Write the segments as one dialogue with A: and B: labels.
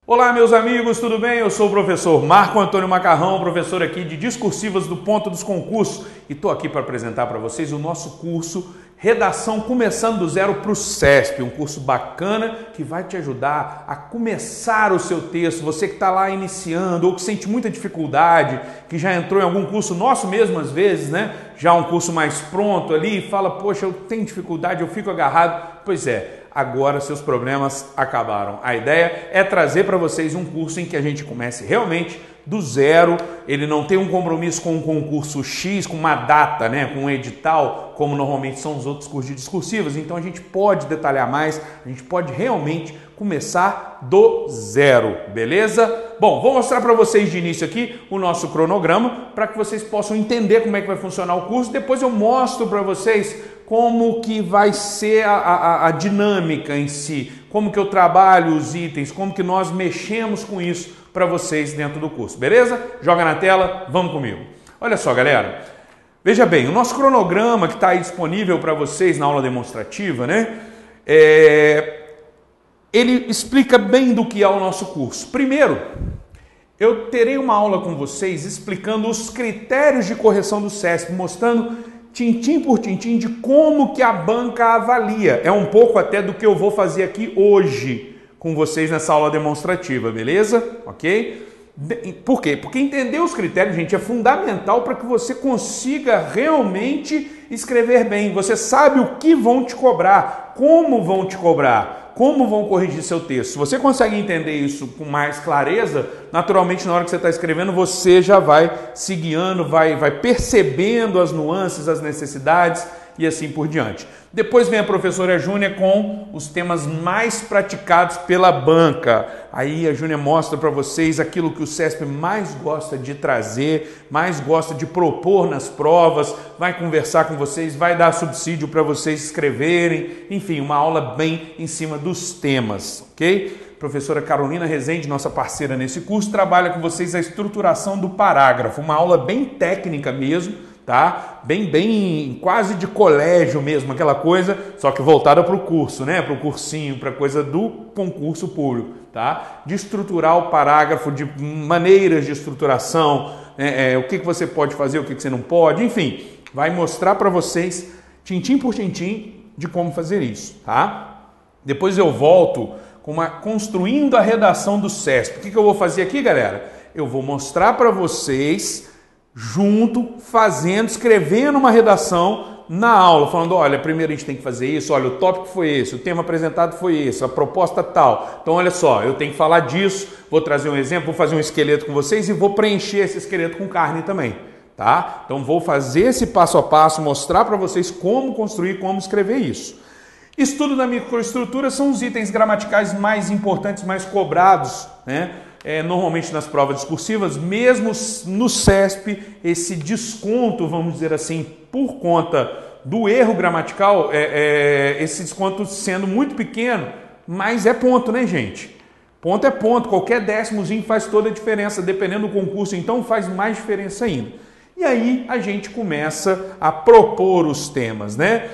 A: Olá, meus amigos, tudo bem? Eu sou o professor Marco Antônio Macarrão, professor aqui de Discursivas do Ponto dos Concursos, e estou aqui para apresentar para vocês o nosso curso Redação Começando do Zero para o CESP, um curso bacana que vai te ajudar a começar o seu texto. Você que está lá iniciando ou que sente muita dificuldade, que já entrou em algum curso nosso mesmo às vezes, né? Já um curso mais pronto ali e fala, poxa, eu tenho dificuldade, eu fico agarrado. Pois é. Agora seus problemas acabaram. A ideia é trazer para vocês um curso em que a gente comece realmente do zero. Ele não tem um compromisso com um concurso X, com uma data, né, com um edital, como normalmente são os outros cursos de discursivas. Então a gente pode detalhar mais, a gente pode realmente começar do zero, beleza? Bom, vou mostrar para vocês de início aqui o nosso cronograma para que vocês possam entender como é que vai funcionar o curso. Depois eu mostro para vocês como que vai ser a dinâmica em si, como que eu trabalho os itens, como que nós mexemos com isso para vocês dentro do curso, beleza? Joga na tela, vamos comigo. Olha só, galera, veja bem, o nosso cronograma que está aí disponível para vocês na aula demonstrativa, né? Ele explica bem do que é o nosso curso. Primeiro, eu terei uma aula com vocês explicando os critérios de correção do CESP, mostrando tintim por tintim de como que a banca avalia. É um pouco até do que eu vou fazer aqui hoje com vocês nessa aula demonstrativa, beleza? Ok? Por quê? Porque entender os critérios, gente, é fundamental para que você consiga realmente escrever bem. Você sabe o que vão te cobrar, como vão te cobrar, como vão corrigir seu texto. Se você consegue entender isso com mais clareza, naturalmente na hora que você está escrevendo, você já vai se guiando, vai percebendo as nuances, as necessidades e assim por diante. Depois vem a professora Júnia com os temas mais praticados pela banca. Aí a Júnia mostra para vocês aquilo que o CESP mais gosta de trazer, mais gosta de propor nas provas, vai conversar com vocês, vai dar subsídio para vocês escreverem, enfim, uma aula bem em cima dos temas, ok? Professora Carolina Rezende, nossa parceira nesse curso, trabalha com vocês a estruturação do parágrafo, uma aula bem técnica mesmo, tá? Bem quase de colégio mesmo, aquela coisa, só que voltada para o curso, né? Para o cursinho, para a coisa do concurso público, tá? De estruturar o parágrafo, de maneiras de estruturação, o que você pode fazer, o que você não pode, enfim, vai mostrar para vocês, tintim por tintim, de como fazer isso, tá? Depois eu volto com construindo a redação do CESP. O que eu vou fazer aqui, galera? Eu vou mostrar para vocês junto, escrevendo uma redação na aula, falando, olha, primeiro a gente tem que fazer isso, olha, o tópico foi esse, o tema apresentado foi esse, a proposta tal. Então, olha só, eu tenho que falar disso, vou trazer um exemplo, vou fazer um esqueleto com vocês e vou preencher esse esqueleto com carne também, tá? Então, vou fazer esse passo a passo, mostrar para vocês como construir, como escrever isso. Estudo da microestrutura são os itens gramaticais mais importantes, mais cobrados, né? Normalmente nas provas discursivas, mesmo no CESP, esse desconto, vamos dizer assim, por conta do erro gramatical, esse desconto sendo muito pequeno, mas é ponto, né, gente? Ponto é ponto, qualquer décimozinho faz toda a diferença, dependendo do concurso, então faz mais diferença ainda. E aí a gente começa a propor os temas, né?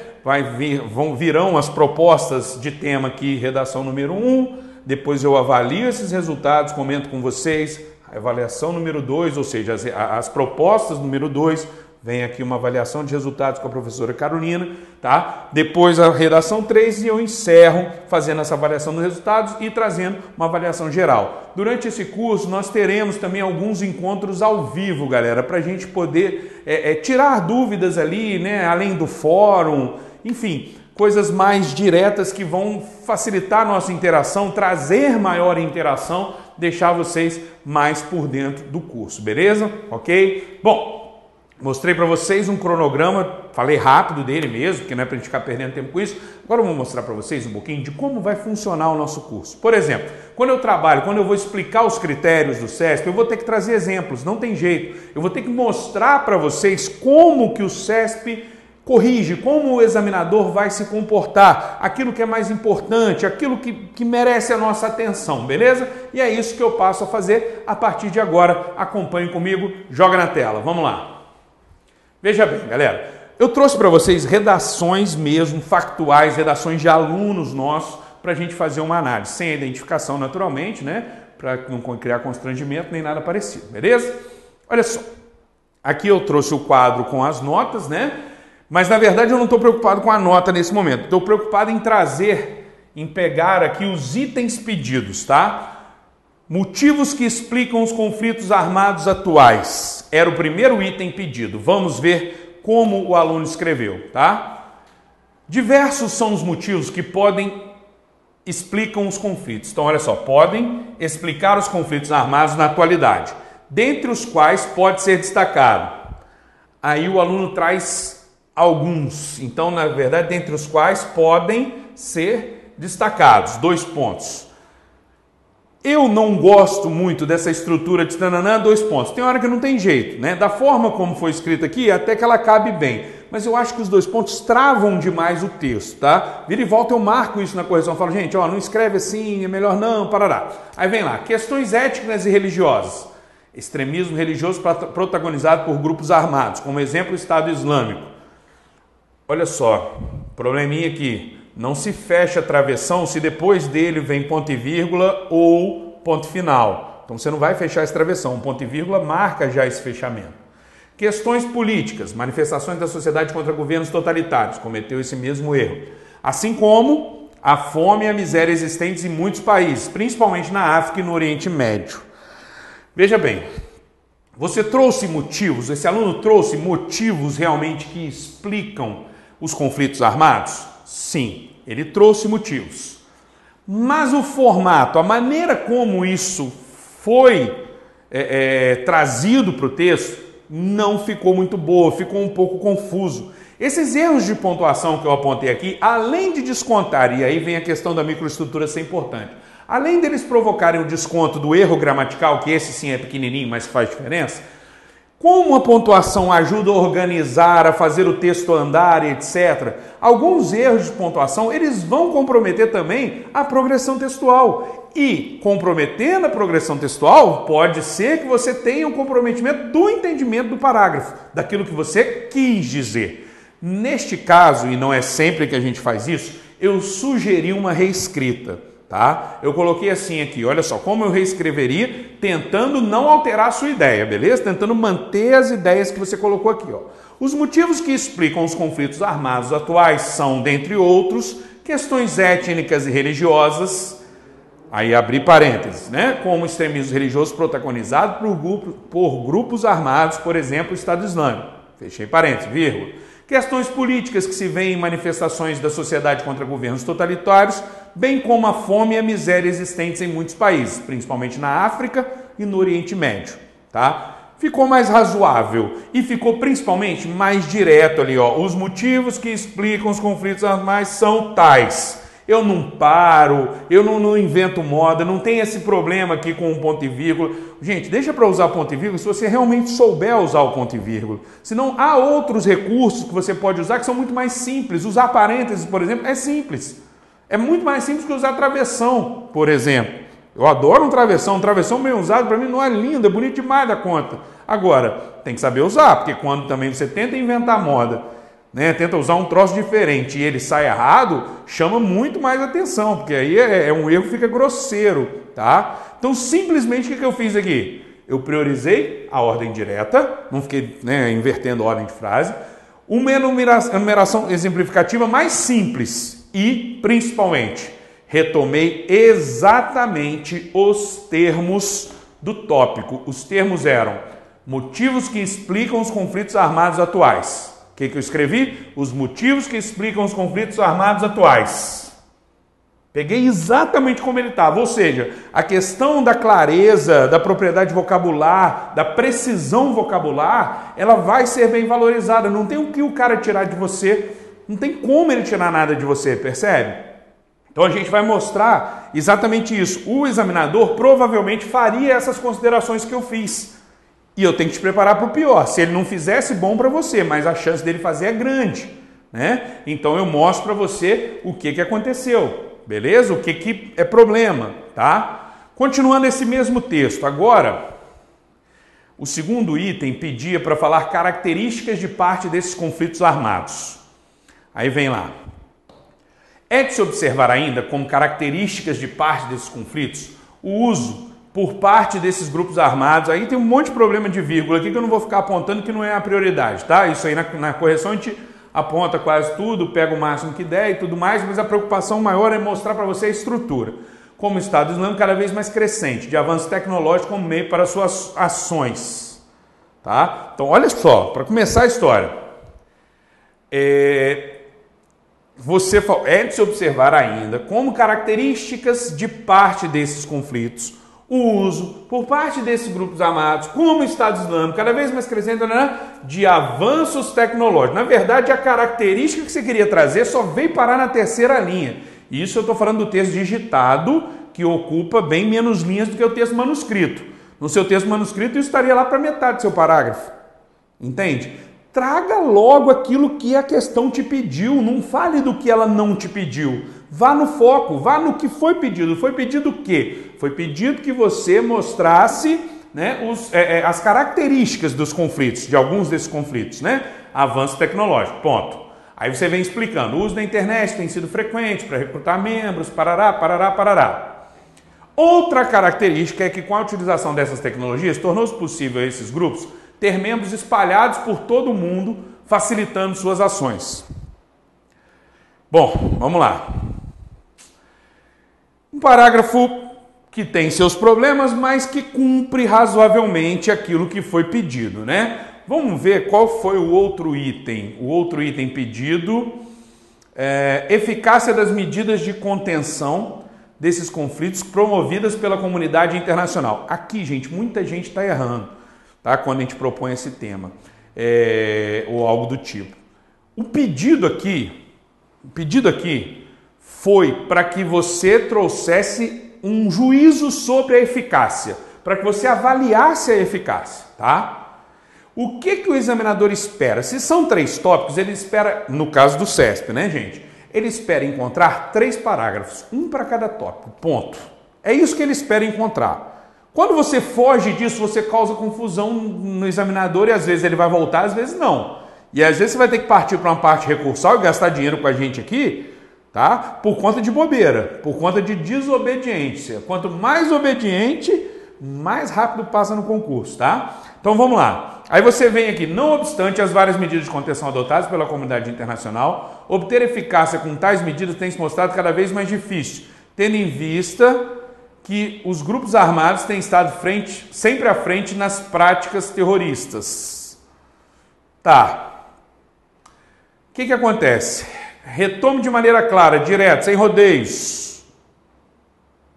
A: Virão as propostas de tema aqui, redação número 1, depois eu avalio esses resultados, comento com vocês, a avaliação número 2, ou seja, as propostas número 2, vem aqui uma avaliação de resultados com a professora Carolina, tá? Depois a redação 3 e eu encerro fazendo essa avaliação dos resultados e trazendo uma avaliação geral. Durante esse curso nós teremos também alguns encontros ao vivo, galera, para a gente poder tirar dúvidas ali, né? Além do fórum, enfim, coisas mais diretas que vão facilitar a nossa interação, trazer maior interação, deixar vocês mais por dentro do curso, beleza? Ok? Bom, mostrei para vocês um cronograma, falei rápido dele mesmo, porque não é para a gente ficar perdendo tempo com isso. Agora eu vou mostrar para vocês um pouquinho de como vai funcionar o nosso curso. Por exemplo, quando eu vou explicar os critérios do CESP, eu vou ter que trazer exemplos, não tem jeito. Eu vou ter que mostrar para vocês como que o CESP corrige, como o examinador vai se comportar, aquilo que é mais importante, aquilo que merece a nossa atenção, beleza? E é isso que eu passo a fazer a partir de agora. Acompanhe comigo, joga na tela, vamos lá. Veja bem, galera, eu trouxe para vocês redações mesmo, factuais, redações de alunos nossos, para a gente fazer uma análise, sem a identificação naturalmente, né? Para não criar constrangimento nem nada parecido, beleza? Olha só, aqui eu trouxe o quadro com as notas, né? Mas na verdade eu não estou preocupado com a nota nesse momento, estou preocupado em pegar aqui os itens pedidos, tá? Motivos que explicam os conflitos armados atuais. Era o primeiro item pedido. Vamos ver como o aluno escreveu, tá? Diversos são os motivos que explicam os conflitos. Então, olha só, podem explicar os conflitos armados na atualidade, dentre os quais pode ser destacado. Aí o aluno traz alguns. Então, na verdade, dentre os quais podem ser destacados. 2 pontos. Eu não gosto muito dessa estrutura de tananã, 2 pontos. Tem hora que não tem jeito, né? Da forma como foi escrito aqui, até que ela cabe bem. Mas eu acho que os 2 pontos travam demais o texto, tá? Vira e volta eu marco isso na correção. Eu falo, gente, ó, não escreve assim, é melhor não, parará. Aí vem lá, questões étnicas e religiosas. Extremismo religioso protagonizado por grupos armados, como exemplo o Estado Islâmico. Olha só, probleminha aqui. Não se fecha a travessão se depois dele vem ponto e vírgula ou ponto final. Então você não vai fechar esse travessão. Um ponto e vírgula marca já esse fechamento. Questões políticas, manifestações da sociedade contra governos totalitários. Cometeu esse mesmo erro. Assim como a fome e a miséria existentes em muitos países, principalmente na África e no Oriente Médio. Veja bem, você trouxe motivos, esse aluno trouxe motivos realmente que explicam os conflitos armados? Sim, ele trouxe motivos. Mas o formato, a maneira como isso foi trazido para o texto, não ficou muito boa, ficou um pouco confuso. Esses erros de pontuação que eu apontei aqui, além de descontar, e aí vem a questão da microestrutura ser importante, além deles provocarem o desconto do erro gramatical, que esse sim é pequenininho, mas faz diferença, como a pontuação ajuda a organizar, a fazer o texto andar, etc., alguns erros de pontuação, eles vão comprometer também a progressão textual. E, comprometendo a progressão textual, pode ser que você tenha um comprometimento do entendimento do parágrafo, daquilo que você quis dizer. Neste caso, e não é sempre que a gente faz isso, eu sugeri uma reescrita. Tá? Eu coloquei assim aqui, olha só, como eu reescreveria, tentando não alterar a sua ideia, beleza? Tentando manter as ideias que você colocou aqui, ó. Os motivos que explicam os conflitos armados atuais são, dentre outros, questões étnicas e religiosas, aí abri parênteses, né? Como extremismo religioso protagonizado por grupos armados, por exemplo, o Estado Islâmico, fechei parênteses, vírgula. Questões políticas que se veem em manifestações da sociedade contra governos totalitários, bem como a fome e a miséria existentes em muitos países, principalmente na África e no Oriente Médio, tá? Ficou mais razoável e ficou principalmente mais direto ali, ó. Os motivos que explicam os conflitos armados são tais. Eu não paro, eu não invento moda, não tem esse problema aqui com um ponto e vírgula. Gente, deixa para usar ponto e vírgula se você realmente souber usar o ponto e vírgula. Senão há outros recursos que você pode usar que são muito mais simples. Usar parênteses, por exemplo, é simples. É muito mais simples que usar travessão, por exemplo. Eu adoro um travessão bem usado, para mim não é lindo, é bonito demais da conta. Agora, tem que saber usar, porque quando também você tenta inventar moda, né, tenta usar um troço diferente e ele sai errado, chama muito mais atenção, porque aí é um erro que fica grosseiro, tá? Então, simplesmente, o que eu fiz aqui? Eu priorizei a ordem direta, não fiquei, né, invertendo a ordem de frase, uma enumeração exemplificativa mais simples e, principalmente, retomei exatamente os termos do tópico. Os termos eram motivos que explicam os conflitos armados atuais. O que eu escrevi? Os motivos que explicam os conflitos armados atuais. Peguei exatamente como ele estava, ou seja, a questão da clareza, da propriedade vocabular, da precisão vocabular, ela vai ser bem valorizada. Não tem o que o cara tirar de você, não tem como ele tirar nada de você, percebe? Então a gente vai mostrar exatamente isso. O examinador provavelmente faria essas considerações que eu fiz. E eu tenho que te preparar para o pior. Se ele não fizesse, bom para você, mas a chance dele fazer é grande, né? Então eu mostro para você o que aconteceu, beleza? O que é problema, tá? Continuando esse mesmo texto, agora, o segundo item pedia para falar características de parte desses conflitos armados. Aí vem lá. É de se observar ainda, como características de parte desses conflitos, o uso por parte desses grupos armados. Aí tem um monte de problema de vírgula aqui que eu não vou ficar apontando, que não é a prioridade, tá? Isso aí na correção a gente aponta quase tudo, pega o máximo que der e tudo mais, mas a preocupação maior é mostrar para você a estrutura. Como o Estado Islâmico cada vez mais crescente, de avanço tecnológico como meio para suas ações. Tá? Então, olha só, para começar a história. É de se observar ainda como características de parte desses conflitos, o uso por parte desses grupos armados, como o Estado Islâmico, cada vez mais crescendo, né, de avanços tecnológicos. Na verdade, a característica que você queria trazer só veio parar na terceira linha. Isso eu estou falando do texto digitado, que ocupa bem menos linhas do que o texto manuscrito. No seu texto manuscrito, isso estaria lá para metade do seu parágrafo. Entende? Traga logo aquilo que a questão te pediu, não fale do que ela não te pediu. Vá no foco, vá no que foi pedido. Foi pedido o quê? Foi pedido que você mostrasse, né, as características dos conflitos, de alguns desses conflitos, né? Avanço tecnológico, ponto. Aí você vem explicando, o uso da internet tem sido frequente para recrutar membros, parará, parará, parará. Outra característica é que com a utilização dessas tecnologias, tornou-se possível a esses grupos ter membros espalhados por todo o mundo, facilitando suas ações. Bom, vamos lá. Um parágrafo que tem seus problemas, mas que cumpre razoavelmente aquilo que foi pedido, né? Vamos ver qual foi o outro item. O outro item pedido é eficácia das medidas de contenção desses conflitos promovidas pela comunidade internacional. Aqui, gente, muita gente está errando. Tá? Quando a gente propõe esse tema, ou algo do tipo. O pedido aqui foi para que você trouxesse um juízo sobre a eficácia, para que você avaliasse a eficácia, tá? O que o examinador espera? Se são 3 tópicos, ele espera, no caso do CESP, né, gente? Ele espera encontrar 3 parágrafos, um para cada tópico, ponto. É isso que ele espera encontrar. Quando você foge disso, você causa confusão no examinador e às vezes ele vai voltar, às vezes não. E às vezes você vai ter que partir para uma parte recursal e gastar dinheiro com a gente aqui, tá? Por conta de bobeira, por conta de desobediência. Quanto mais obediente, mais rápido passa no concurso, tá? Então vamos lá. Aí você vem aqui, não obstante as várias medidas de contenção adotadas pela comunidade internacional, obter eficácia com tais medidas tem se mostrado cada vez mais difícil, tendo em vista que os grupos armados têm estado sempre à frente nas práticas terroristas. Tá. O que acontece? Retome de maneira clara, direta, sem rodeios.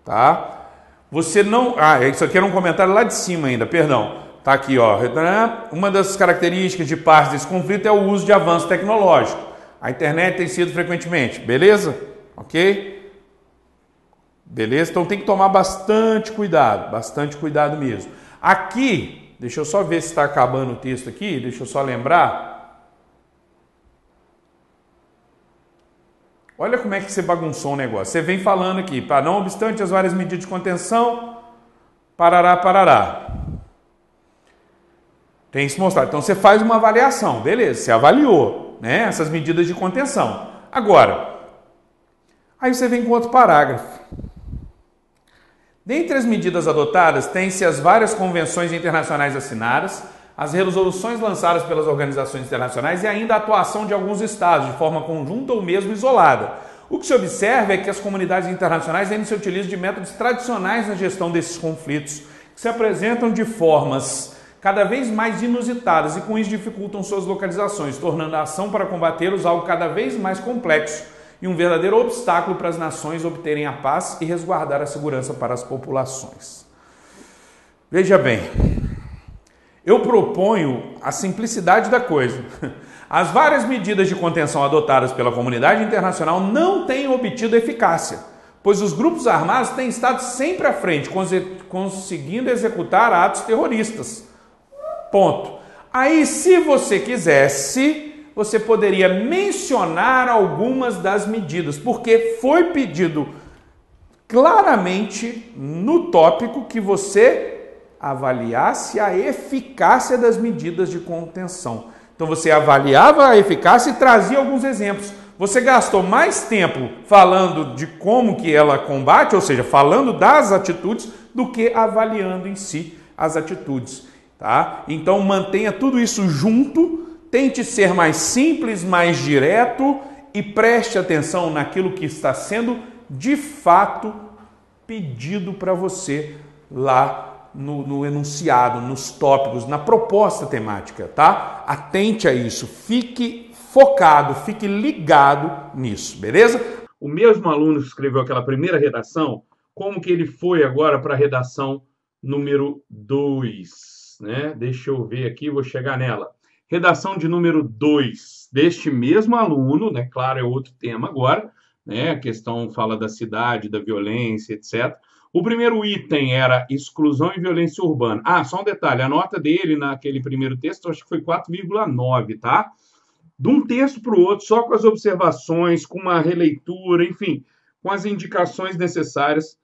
A: Tá? Você não... isso aqui era um comentário lá de cima ainda, perdão. Tá aqui, ó. Uma das características de parte desse conflito é o uso de avanço tecnológico. A internet tem sido frequentemente. Beleza? Ok? Beleza? Então tem que tomar bastante cuidado mesmo. Aqui, deixa eu só ver se está acabando o texto aqui, deixa eu só lembrar. Olha como é que você bagunçou o negócio. Você vem falando aqui, para não obstante as várias medidas de contenção, parará, parará. Tem que se mostrar. Então você faz uma avaliação, beleza, você avaliou, né, essas medidas de contenção. Agora, aí você vem com outro parágrafo. Dentre as medidas adotadas, tem-se as várias convenções internacionais assinadas, as resoluções lançadas pelas organizações internacionais e ainda a atuação de alguns estados, de forma conjunta ou mesmo isolada. O que se observa é que as comunidades internacionais ainda se utilizam de métodos tradicionais na gestão desses conflitos, que se apresentam de formas cada vez mais inusitadas e com isso dificultam suas localizações, tornando a ação para combatê-los algo cada vez mais complexo e um verdadeiro obstáculo para as nações obterem a paz e resguardar a segurança para as populações. Veja bem, eu proponho a simplicidade da coisa. As várias medidas de contenção adotadas pela comunidade internacional não têm obtido eficácia, pois os grupos armados têm estado sempre à frente, conseguindo executar atos terroristas. Ponto. Aí, se você quisesse, você poderia mencionar algumas das medidas, porque foi pedido claramente no tópico que você avaliasse a eficácia das medidas de contenção. Então você avaliava a eficácia e trazia alguns exemplos. Você gastou mais tempo falando de como que ela combate, ou seja, falando das atitudes, do que avaliando em si as atitudes, tá? Então mantenha tudo isso junto, tente ser mais simples, mais direto e preste atenção naquilo que está sendo de fato pedido para você lá no enunciado, nos tópicos, na proposta temática, tá? Atente a isso, fique focado, fique ligado nisso, beleza? O mesmo aluno que escreveu aquela primeira redação, como que ele foi agora para a redação número 2, né? Deixa eu ver aqui, vou chegar nela. Redação de número 2 deste mesmo aluno, né? Claro, é outro tema agora, né? A questão fala da cidade, da violência, etc. O primeiro item era exclusão e violência urbana. Ah, só um detalhe, a nota dele naquele primeiro texto, acho que foi 4,9, tá? De um texto para o outro, só com as observações, com uma releitura, enfim, com as indicações necessárias.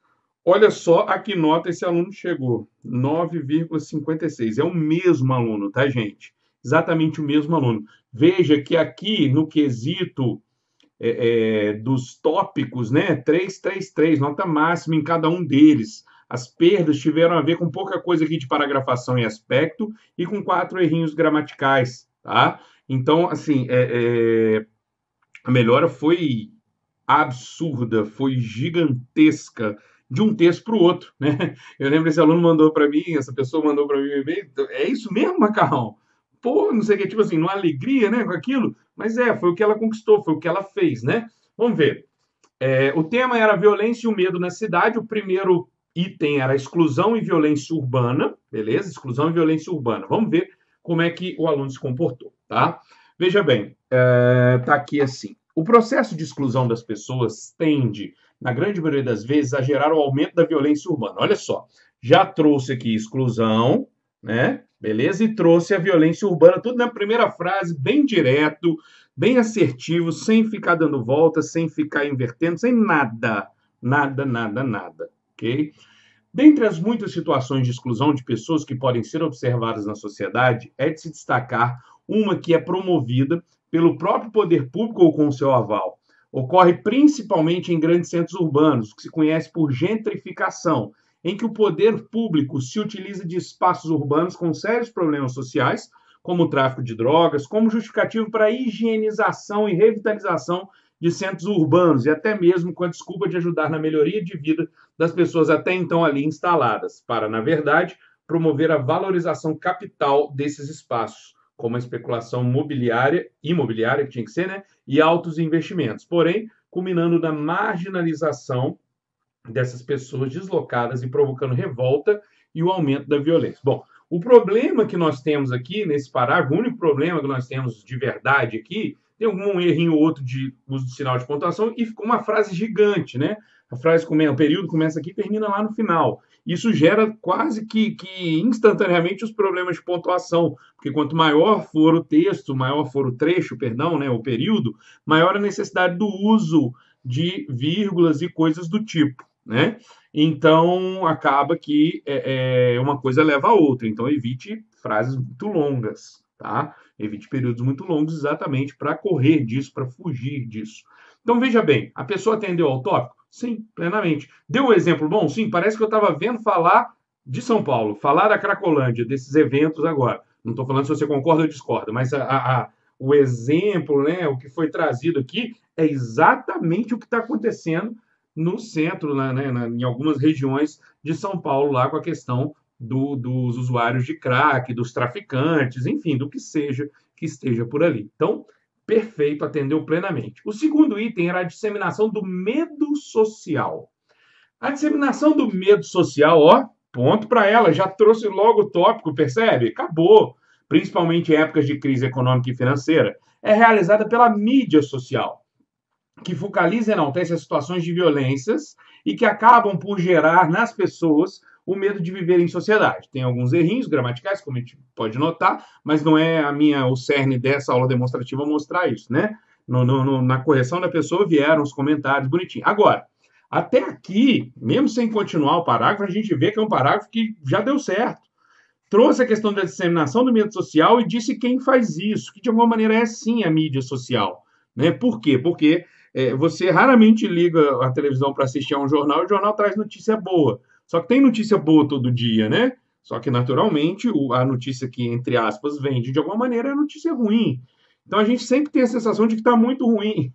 A: Olha só a que nota esse aluno chegou, 9,56. É o mesmo aluno, tá, gente? Exatamente o mesmo aluno. Veja que aqui, no quesito dos tópicos, né, 333, nota máxima em cada um deles. As perdas tiveram a ver com pouca coisa aqui de paragrafação e aspecto e com 4 errinhos gramaticais, tá? Então, assim, a melhora foi absurda, foi gigantesca de um texto para o outro, né? Eu lembro esse aluno mandou para mim, essa pessoa mandou para mim um e-mail, é isso mesmo, Macarrão? Pô, não sei o que, tipo assim, numa alegria, né, com aquilo, mas foi o que ela conquistou, foi o que ela fez, né? Vamos ver. O tema era violência e o medo na cidade, o primeiro item era exclusão e violência urbana, beleza? Exclusão e violência urbana. Vamos ver como é que o aluno se comportou, tá? Veja bem, tá aqui assim. O processo de exclusão das pessoas tende, na grande maioria das vezes, a gerar o aumento da violência urbana. Olha só, já trouxe aqui exclusão, né? Beleza? E trouxe a violência urbana, tudo na primeira frase, bem direto, bem assertivo, sem ficar dando voltas, sem ficar invertendo, sem nada, ok? Dentre as muitas situações de exclusão de pessoas que podem ser observadas na sociedade, é de se destacar uma que é promovida pelo próprio poder público ou com seu aval. Ocorre principalmente em grandes centros urbanos, que se conhece por gentrificação, em que o poder público se utiliza de espaços urbanos com sérios problemas sociais, como o tráfico de drogas, como justificativo para a higienização e revitalização de centros urbanos, e até mesmo com a desculpa de ajudar na melhoria de vida das pessoas até então ali instaladas, para, na verdade, promover a valorização capital desses espaços, como a especulação imobiliária, que tinha que ser, né, e altos investimentos, porém, culminando na marginalização dessas pessoas deslocadas e provocando revolta e o aumento da violência. Bom, o problema que nós temos aqui nesse parágrafo, o único problema que nós temos de verdade aqui, tem algum errinho ou outro de uso de sinal de pontuação e ficou uma frase gigante, né? A frase o período começa aqui e termina lá no final. Isso gera quase que instantaneamente os problemas de pontuação, porque quanto maior for o texto, maior for o trecho, perdão, né, o período, maior a necessidade do uso de vírgulas e coisas do tipo, né? Então, acaba que uma coisa leva a outra. Então, evite frases muito longas, tá? Evite períodos muito longos exatamente para correr disso, para fugir disso. Então, veja bem, a pessoa atendeu ao tópico? Sim, plenamente. Deu um exemplo bom? Sim, parece que eu estava vendo falar de São Paulo, falar da Cracolândia, desses eventos agora. Não estou falando se você concorda ou discorda, mas o exemplo, né, o que foi trazido aqui é exatamente o que está acontecendo no centro, né, em algumas regiões de São Paulo, lá com a questão dos usuários de crack, dos traficantes, enfim, do que seja que esteja por ali. Então, perfeito, atendeu plenamente. O segundo item era a disseminação do medo social. A disseminação do medo social, ó, ponto para ela, já trouxe logo o tópico, percebe? Acabou. Principalmente em épocas de crise econômica e financeira, é realizada pela mídia social, que focaliza e enaltece as situações de violências e que acabam por gerar nas pessoas o medo de viver em sociedade. Tem alguns errinhos gramaticais, como a gente pode notar, mas não é o cerne dessa aula demonstrativa mostrar isso, né? Na correção da pessoa vieram os comentários bonitinhos. Agora, até aqui, mesmo sem continuar o parágrafo, a gente vê que é um parágrafo que já deu certo. Trouxe a questão da disseminação do medo social e disse quem faz isso, que de alguma maneira é sim a mídia social, né? Por quê? Porque você raramente liga a televisão para assistir a um jornal e o jornal traz notícia boa. Só que tem notícia boa todo dia, né? Só que, naturalmente, a notícia que, entre aspas, vende de alguma maneira é notícia ruim. Então a gente sempre tem a sensação de que está muito ruim,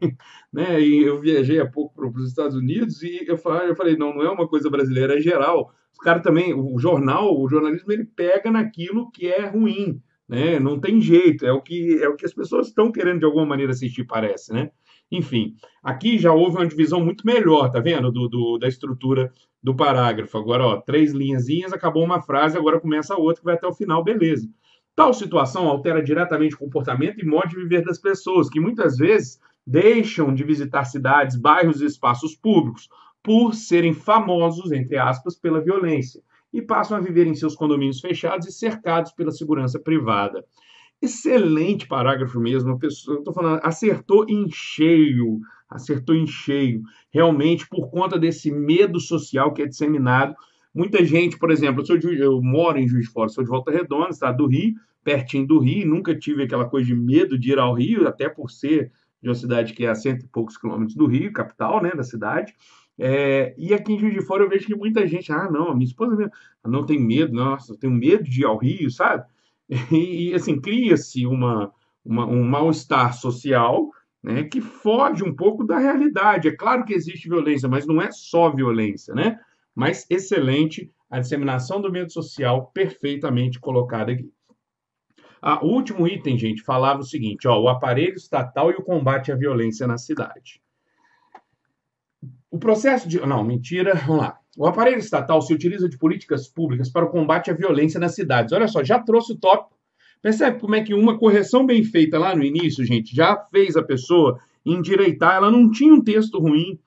A: né? E eu viajei há pouco para os Estados Unidos e eu falei, não, não é uma coisa brasileira, é geral. Os caras também, o jornalismo, ele pega naquilo que é ruim, né? Não tem jeito, é o que as pessoas estão querendo de alguma maneira assistir, parece, né? Enfim, aqui já houve uma divisão muito melhor, tá vendo? Da estrutura do parágrafo. Agora, ó, 3 linhazinhas, acabou uma frase, agora começa a outra que vai até o final, beleza. Tal situação altera diretamente o comportamento e modo de viver das pessoas, que muitas vezes deixam de visitar cidades, bairros e espaços públicos por serem famosos, entre aspas, pela violência, e passam a viver em seus condomínios fechados e cercados pela segurança privada. Excelente parágrafo mesmo, a pessoa, eu estou falando, acertou em cheio, realmente por conta desse medo social que é disseminado. Muita gente, por exemplo, eu moro em Juiz de Fora, sou de Volta Redonda, estado do Rio, pertinho do Rio, nunca tive aquela coisa de medo de ir ao Rio, até por ser de uma cidade que é a 100 e poucos quilômetros do Rio, capital, né, da cidade. E aqui em Juiz de Fora eu vejo que muita gente, não, a minha esposa mesmo, não tem medo, nossa, eu tenho medo de ir ao Rio, sabe? E assim, cria-se um mal-estar social, né, que foge um pouco da realidade. É claro que existe violência, mas não é só violência, né? Mas excelente a disseminação do medo social, perfeitamente colocada aqui. O último item, gente, falava o seguinte, ó, o aparelho estatal e o combate à violência na cidade. O processo de... Não, mentira, vamos lá. O aparelho estatal se utiliza de políticas públicas para o combate à violência nas cidades. Olha só, já trouxe o tópico. Percebe como é que uma correção bem feita lá no início, gente, já fez a pessoa endireitar. Ela não tinha um texto ruim.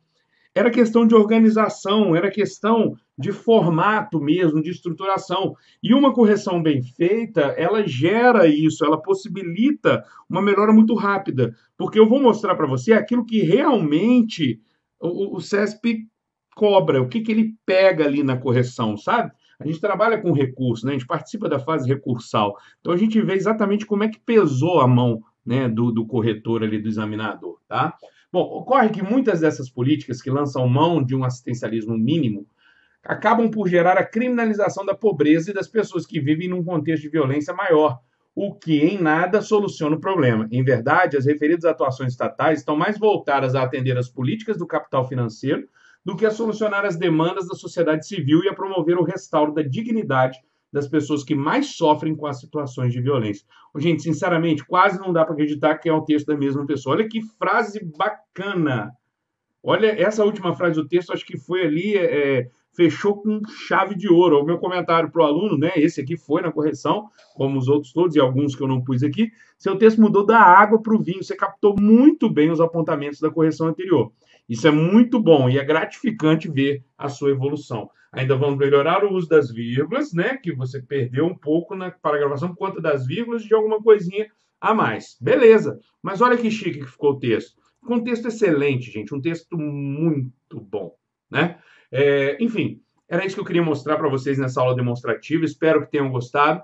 A: Era questão de organização, era questão de formato mesmo, de estruturação. E uma correção bem feita, ela gera isso, ela possibilita uma melhora muito rápida. Porque eu vou mostrar para você aquilo que realmente o CESP cobra, o que ele pega ali na correção, sabe? A gente trabalha com recurso, né? A gente participa da fase recursal. Então a gente vê exatamente como é que pesou a mão, né, do corretor ali, do examinador, tá? Bom, ocorre que muitas dessas políticas que lançam mão de um assistencialismo mínimo acabam por gerar a criminalização da pobreza e das pessoas que vivem num contexto de violência maior, o que em nada soluciona o problema. Em verdade, as referidas atuações estatais estão mais voltadas a atender as políticas do capital financeiro do que a solucionar as demandas da sociedade civil e a promover o restauro da dignidade das pessoas que mais sofrem com as situações de violência. Gente, sinceramente, quase não dá para acreditar que é o texto da mesma pessoa. Olha que frase bacana! Olha, essa última frase do texto, acho que foi ali, fechou com chave de ouro. O meu comentário para o aluno, né? Esse aqui foi na correção, como os outros todos e alguns que eu não pus aqui. Seu texto mudou da água para o vinho. Você captou muito bem os apontamentos da correção anterior. Isso é muito bom e é gratificante ver a sua evolução. Ainda vamos melhorar o uso das vírgulas, né? Que você perdeu um pouco na paragrafação por conta das vírgulas e de alguma coisinha a mais. Beleza. Mas olha que chique que ficou o texto. Ficou um texto excelente, gente. Um texto muito bom, né? Enfim, era isso que eu queria mostrar para vocês nessa aula demonstrativa. Espero que tenham gostado.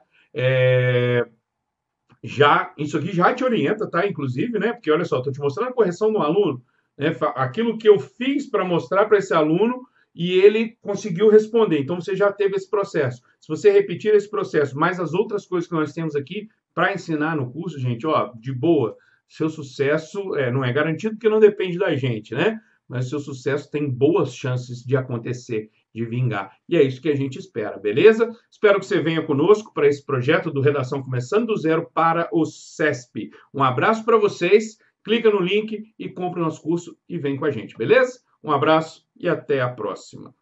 A: Isso aqui já te orienta, tá? Inclusive, né? Porque olha só, estou te mostrando a correção do aluno, né? Aquilo que eu fiz para mostrar para esse aluno e ele conseguiu responder. Então você já teve esse processo. Se você repetir esse processo, mais as outras coisas que nós temos aqui para ensinar no curso, gente, ó, de boa, seu sucesso não é garantido porque não depende da gente, né? Mas seu sucesso tem boas chances de acontecer, de vingar. E é isso que a gente espera, beleza? Espero que você venha conosco para esse projeto do Redação Começando do Zero para o CESP. Um abraço para vocês, clica no link e compra o nosso curso e vem com a gente, beleza? Um abraço e até a próxima.